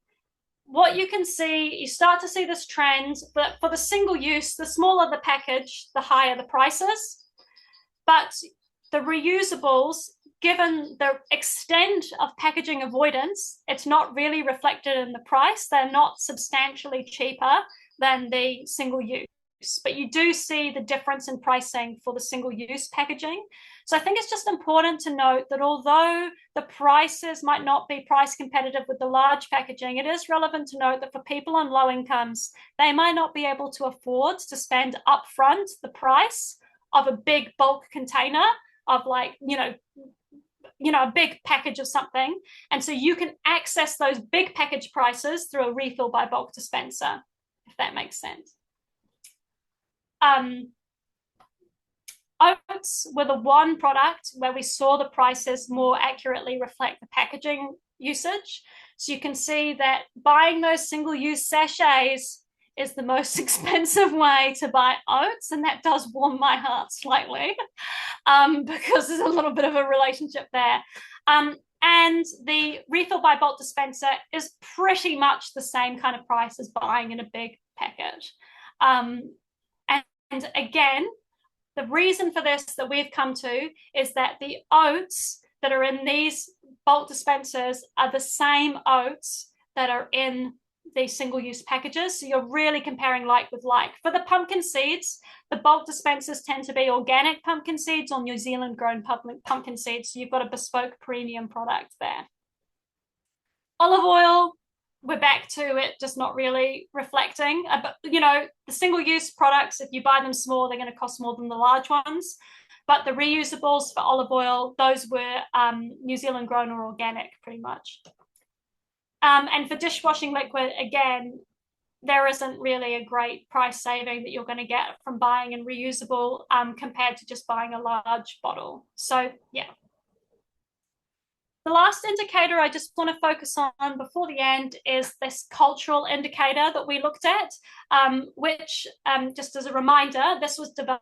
what you can see, you start to see this trend that for the single use, the smaller the package, the higher the prices. But the reusables, given the extent of packaging avoidance, it's not really reflected in the price. They're not substantially cheaper than the single use. But you do see the difference in pricing for the single-use packaging. So I think it's just important to note that although the prices might not be price competitive with the large packaging, it is relevant to note that for people on low incomes, they might not be able to afford to spend upfront the price of a big bulk container of like, a big package of something. And so you can access those big package prices through a refill by bulk dispenser, if that makes sense. Oats were the one product where we saw the prices more accurately reflect the packaging usage. So you can see that buying those single-use sachets is the most expensive way to buy oats, and that does warm my heart slightly because there's a little bit of a relationship there. And the refill by bulk dispenser is pretty much the same kind of price as buying in a big package. And again, the reason for this that we've come to is that the oats that are in these bulk dispensers are the same oats that are in the single-use packages. So you're really comparing like with like. For the pumpkin seeds, the bulk dispensers tend to be organic pumpkin seeds or New Zealand grown pumpkin seeds. So you've got a bespoke premium product there. Olive oil, we're back to it just not really reflecting. But, the single-use products, if you buy them small, they're going to cost more than the large ones. But the reusables for olive oil, those were New Zealand grown or organic, pretty much. And for dishwashing liquid, again, there isn't really a great price saving that you're going to get from buying in reusable compared to just buying a large bottle. So, yeah. The last indicator I just want to focus on before the end is this cultural indicator that we looked at, which, just as a reminder, this was developed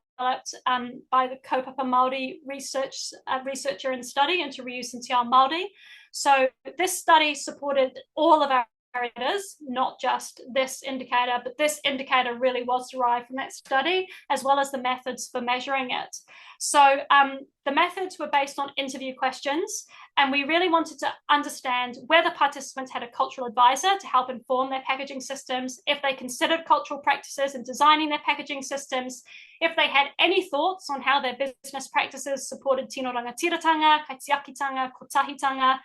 by the Kaupapa Māori researcher and study into reuse in Te Ao Māori. So this study supported all of our indicators, not just this indicator, but this indicator really was derived from that study, as well as the methods for measuring it. So the methods were based on interview questions, and we really wanted to understand whether participants had a cultural advisor to help inform their packaging systems, if they considered cultural practices in designing their packaging systems, if they had any thoughts on how their business practices supported tino rangatiratanga, kaitiakitanga, kotahitanga,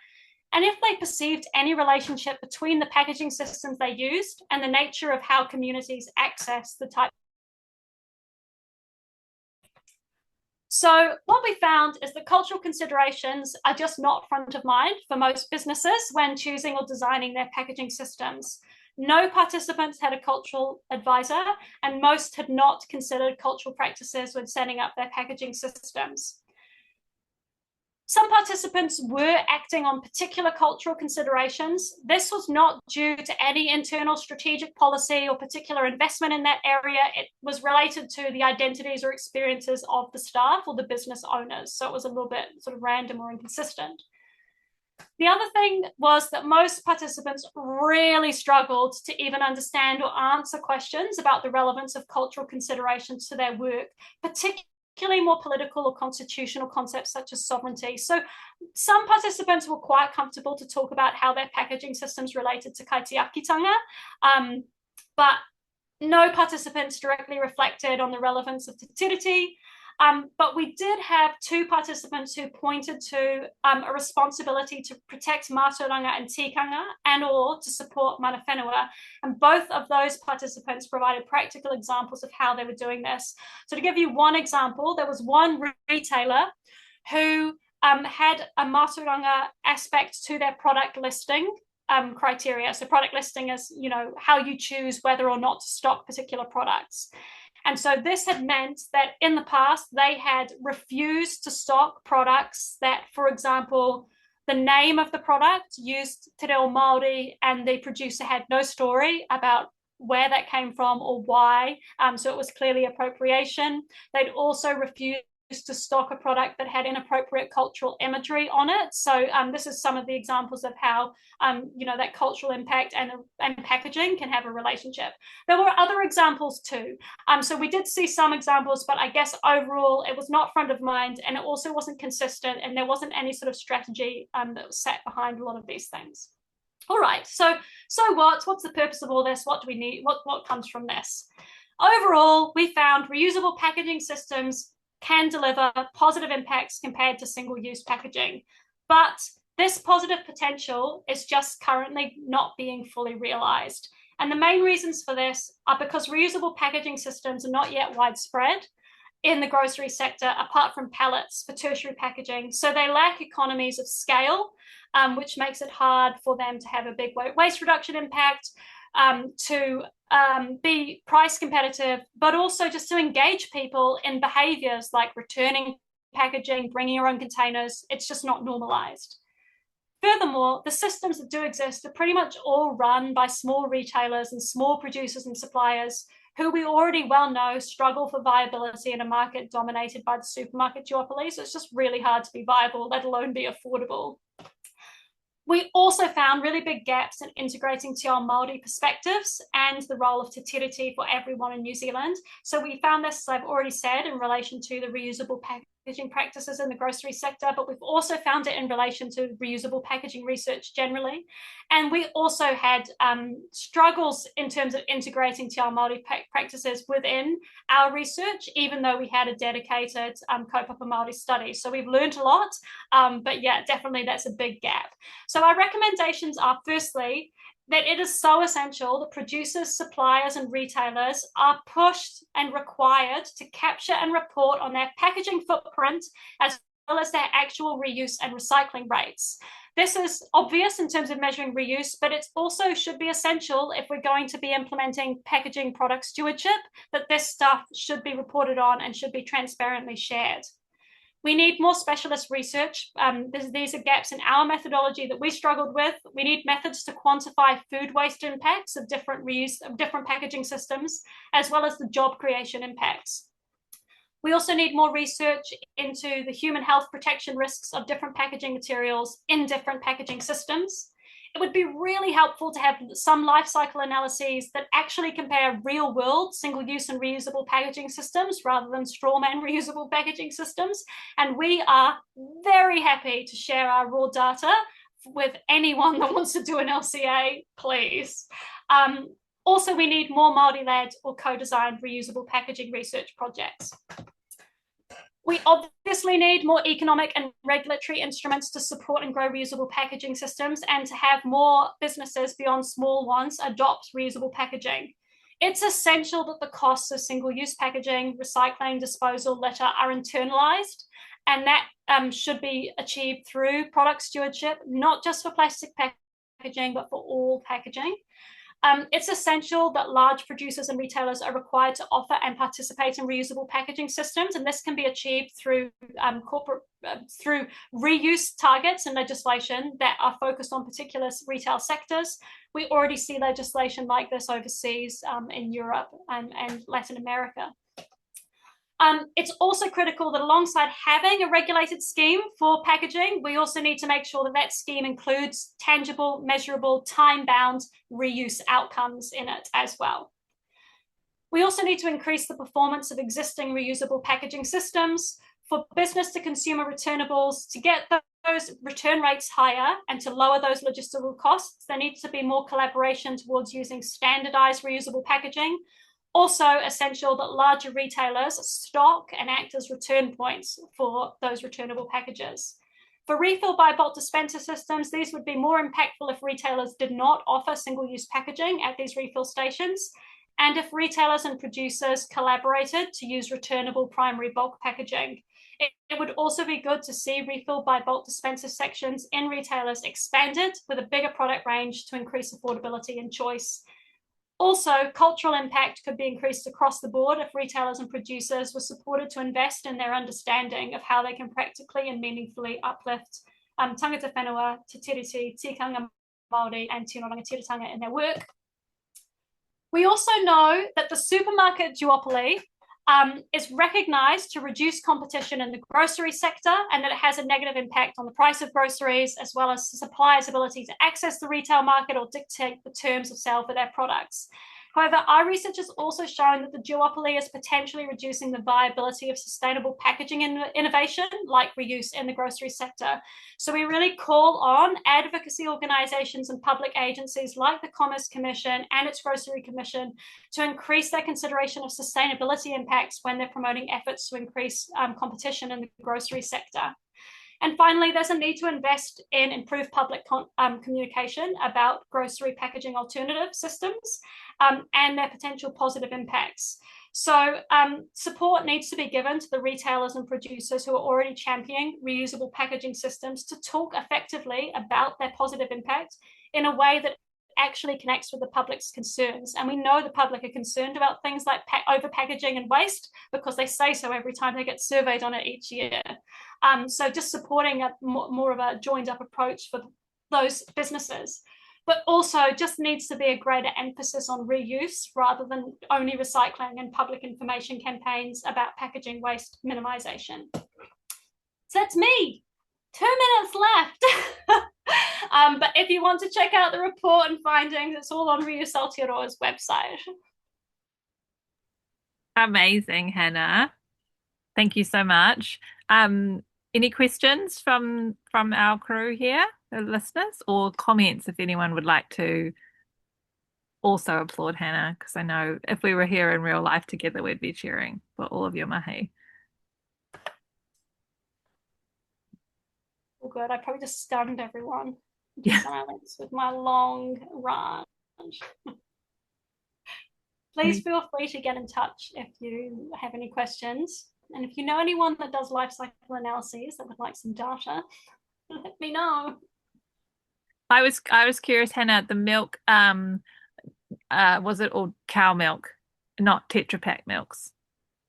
and if they perceived any relationship between the packaging systems they used and the nature of how communities access the type. So what we found is that cultural considerations are just not front of mind for most businesses when choosing or designing their packaging systems. No participants had a cultural advisor, and most had not considered cultural practices when setting up their packaging systems. Some participants were acting on particular cultural considerations. This was not due to any internal strategic policy or particular investment in that area. It was related to the identities or experiences of the staff or the business owners. So it was a little bit sort of random or inconsistent. The other thing was that most participants really struggled to even understand or answer questions about the relevance of cultural considerations to their work, particularly more political or constitutional concepts such as sovereignty. So some participants were quite comfortable to talk about how their packaging systems related to kaitiakitanga, but no participants directly reflected on the relevance of te tiriti. But we did have two participants who pointed to a responsibility to protect mātauranga and tikanga and or to support mana whenua. And both of those participants provided practical examples of how they were doing this. So to give you one example, there was one retailer who had a mātauranga aspect to their product listing criteria. So product listing is, you know, how you choose whether or not to stock particular products. And so this had meant that in the past, they had refused to stock products that, for example, the name of the product used te reo Māori and the producer had no story about where that came from or why. So it was clearly appropriation. They'd also refused to stock a product that had inappropriate cultural imagery on it. So this is some of the examples of how, you know, that cultural impact and packaging can have a relationship. There were other examples too. So we did see some examples, but I guess overall it was not front of mind and it also wasn't consistent and there wasn't any sort of strategy that was set behind a lot of these things. All right, so what's the purpose of all this? What do we need? What comes from this? Overall, we found reusable packaging systems can deliver positive impacts compared to single-use packaging. But this positive potential is just currently not being fully realized. And the main reasons for this are because reusable packaging systems are not yet widespread in the grocery sector, apart from pallets for tertiary packaging. So they lack economies of scale, which makes it hard for them to have a big waste reduction impact, to be price competitive, but also just to engage people in behaviors like returning packaging, bringing your own containers. It's just not normalized. Furthermore, the systems that do exist are pretty much all run by small retailers and small producers and suppliers who we already well know struggle for viability in a market dominated by the supermarket duopoly. So it's just really hard to be viable, let alone be affordable. We also found really big gaps in integrating Te Ao Māori perspectives and the role of te tiriti for everyone in New Zealand. So we found this, as I've already said, in relation to the reusable packaging practices in the grocery sector, but we've also found it in relation to reusable packaging research generally. And we also had struggles in terms of integrating Te Ao Māori practices within our research, even though we had a dedicated kaupapa Māori study. So we've learned a lot, but yeah, definitely that's a big gap. So our recommendations are, firstly, that it is so essential that producers, suppliers, and retailers are pushed and required to capture and report on their packaging footprint as well as their actual reuse and recycling rates. This is obvious in terms of measuring reuse, but it also should be essential if we're going to be implementing packaging product stewardship, that this stuff should be reported on and should be transparently shared. We need more specialist research. These are gaps in our methodology that we struggled with. We need methods to quantify food waste impacts of different packaging systems, as well as the job creation impacts. We also need more research into the human health protection risks of different packaging materials in different packaging systems. It would be really helpful to have some life cycle analyses that actually compare real world single-use and reusable packaging systems rather than strawman reusable packaging systems. And we are very happy to share our raw data with anyone that wants to do an LCA, please. Also, we need more Māori-led or co-designed reusable packaging research projects. We obviously need more economic and regulatory instruments to support and grow reusable packaging systems and to have more businesses beyond small ones adopt reusable packaging. It's essential that the costs of single-use packaging, recycling, disposal, litter are internalised, and that should be achieved through product stewardship, not just for plastic packaging, but for all packaging. It's essential that large producers and retailers are required to offer and participate in reusable packaging systems, and this can be achieved through through reuse targets and legislation that are focused on particular retail sectors. We already see legislation like this overseas in Europe and Latin America. It's also critical that alongside having a regulated scheme for packaging, we also need to make sure that that scheme includes tangible, measurable, time-bound reuse outcomes in it as well. We also need to increase the performance of existing reusable packaging systems for business to consumer returnables to get those return rates higher and to lower those logistical costs. There needs to be more collaboration towards using standardized reusable packaging. Also essential that larger retailers stock and act as return points for those returnable packages. For refill by bulk dispenser systems, these would be more impactful if retailers did not offer single-use packaging at these refill stations, and if retailers and producers collaborated to use returnable primary bulk packaging. It would also be good to see refill by bulk dispenser sections in retailers expanded with a bigger product range to increase affordability and choice. Also, cultural impact could be increased across the board if retailers and producers were supported to invest in their understanding of how they can practically and meaningfully uplift tangata whenua, te tiriti, tikanga Māori, and tino rangatiratanga in their work. We also know that the supermarket duopoly is recognised to reduce competition in the grocery sector, and that it has a negative impact on the price of groceries, as well as suppliers' ability to access the retail market or dictate the terms of sale for their products. However, our research has also shown that the duopoly is potentially reducing the viability of sustainable packaging innovation, like reuse in the grocery sector. So we really call on advocacy organisations and public agencies like the Commerce Commission and its Grocery Commission to increase their consideration of sustainability impacts when they're promoting efforts to increase competition in the grocery sector. And finally, there's a need to invest in improved public communication about grocery packaging alternative systems and their potential positive impacts. So support needs to be given to the retailers and producers who are already championing reusable packaging systems to talk effectively about their positive impact in a way that actually connects with the public's concerns. And we know the public are concerned about things like over packaging and waste because they say so every time they get surveyed on it each year. So just supporting more of a joined up approach for those businesses. But also just needs to be a greater emphasis on reuse rather than only recycling and public information campaigns about packaging waste minimization. So that's me. 2 minutes left. But if you want to check out the report and findings, it's all on Reuse Aotearoa's website. Amazing, Hannah. Thank you so much. Any questions from our crew here, the listeners, or comments if anyone would like to also applaud Hannah? Because I know if we were here in real life together, we'd be cheering for all of your mahi. Oh, good. I probably just stunned everyone into Yeah. silence with my long rant. Please feel free to get in touch if you have any questions. And if you know anyone that does life cycle analyses that would like some data, let me know. I was curious, Hannah, the milk, was it all cow milk, not Tetra Pak milks?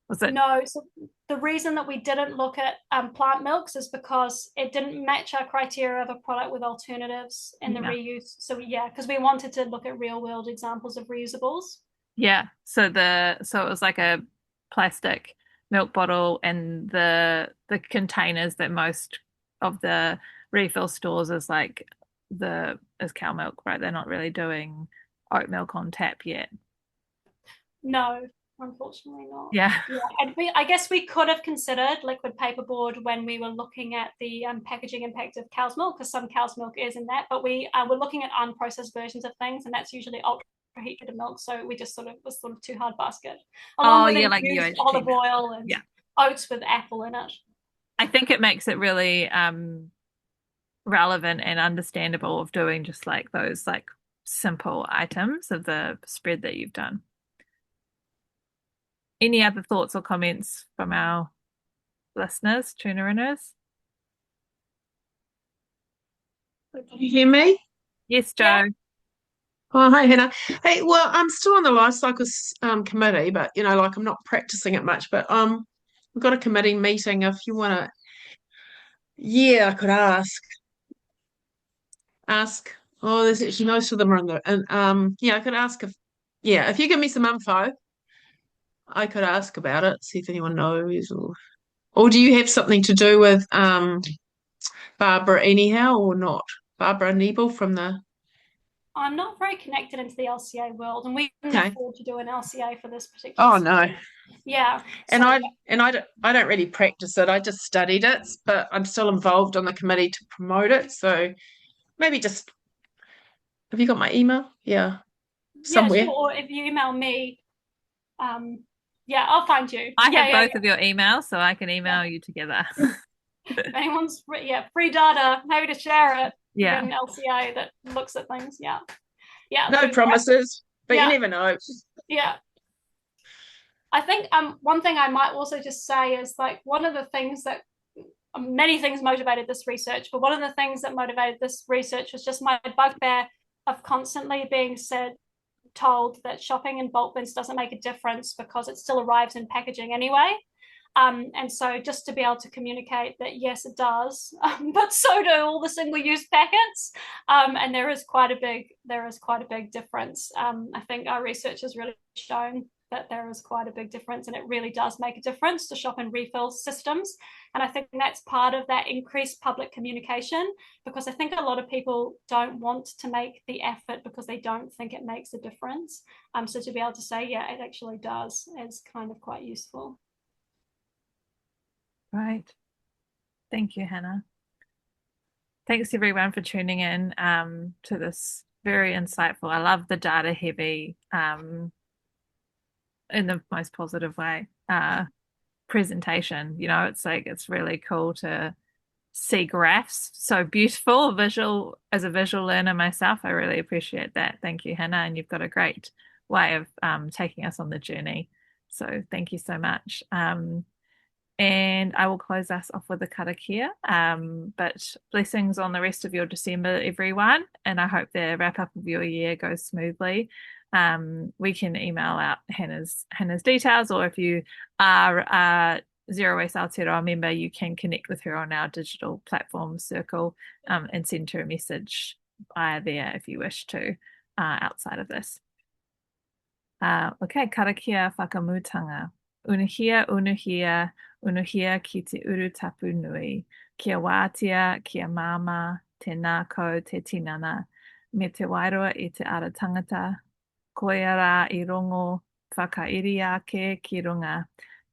Was it? No, so the reason that we didn't look at plant milks is because it didn't match our criteria of a product with alternatives in the reuse. So yeah, because we wanted to look at real world examples of reusables. Yeah. So it was like a plastic milk bottle, and the containers that most of the refill stores is like is cow milk, right? They're not really doing oat milk on tap yet. No, unfortunately not. Yeah. And I guess we could have considered liquid paperboard when we were looking at the packaging impact of cow's milk, because some cow's milk is in that, but we were looking at unprocessed versions of things, and that's usually ultra heat treated milk, so we just was too hard basket. Along with like infused olive oil and oats with apple in it. I think it makes it really relevant and understandable of doing just like those like simple items of the spread that you've done. Any other thoughts or comments from our listeners, tuna-inners? Can you hear me? Yes, Joe. Oh, hey, Hannah. Hey, well, I'm still on the life cycles committee, but like I'm not practicing it much. But we've got a committee meeting. If you want to, yeah, I could ask. Oh, there's actually most of them are in the, and yeah, I could ask if you give me some info, I could ask about it, see if anyone knows, or do you have something to do with Barbara anyhow, or not? Barbara Niebel from the. I'm not very connected into the LCA world, and we couldn't Okay. afford to do an LCA for this particular Oh no. subject. Yeah, And so I don't really practice it. I just studied it, but I'm still involved on the committee to promote it. So maybe just have you got my email? Yeah, yeah, sure. somewhere. Or if you email me, um, yeah, I'll find you. I Yeah, have yeah, both of your emails, so I can yeah. email you together. If anyone's free data, happy to share it. You've got Yeah. an LCA that looks at things. Yeah, yeah. So No promises, but you yeah, never know. yeah. I think one thing I might also just say is like one of the things that many things motivated this research, but one of the things that motivated this research was just my bugbear of constantly being told that shopping in bulk bins doesn't make a difference because it still arrives in packaging anyway. And so just to be able to communicate that yes, it does, but so do all the single-use packets, and there is quite a big difference. I think our research has really shown that there is quite a big difference, and it really does make a difference to shop and refill systems. And I think that's part of that increased public communication, because I think a lot of people don't want to make the effort because they don't think it makes a difference. So to be able to say, yeah, it actually does is kind of quite useful. Right. Thank you, Hannah. Thanks everyone for tuning in to this very insightful. I love the data heavy in the most positive way presentation. It's like it's really cool to see graphs. So beautiful visual as a visual learner myself. I really appreciate that. Thank you, Hannah. And you've got a great way of taking us on the journey. So thank you so much. And I will close us off with a karakia. But blessings on the rest of your December, everyone. And I hope the wrap up of your year goes smoothly. We can email out Hannah's details, or if you are a Zero Waste Aotearoa member, you can connect with her on our digital platform circle and send her a message via there if you wish to outside of this. Okay, karakia whakamutanga. Unuhia, unuhia, unuhia ki te uru tapu nui. Kia wātia, kia māma, te nākau, te tinana. Me te wairoa i te ara tangata. Koia rā i rongo whakairi ake ki runga.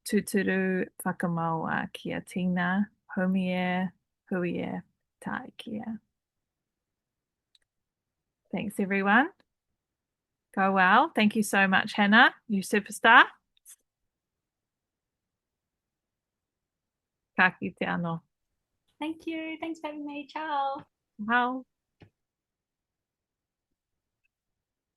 Tuturu whakamaua kia tina. Homie, huie, taekia. Thanks, everyone. Go well. Thank you so much, Hannah. You superstar. Ka kite anō. Thank you. Thanks for having me. Ciao. Wow.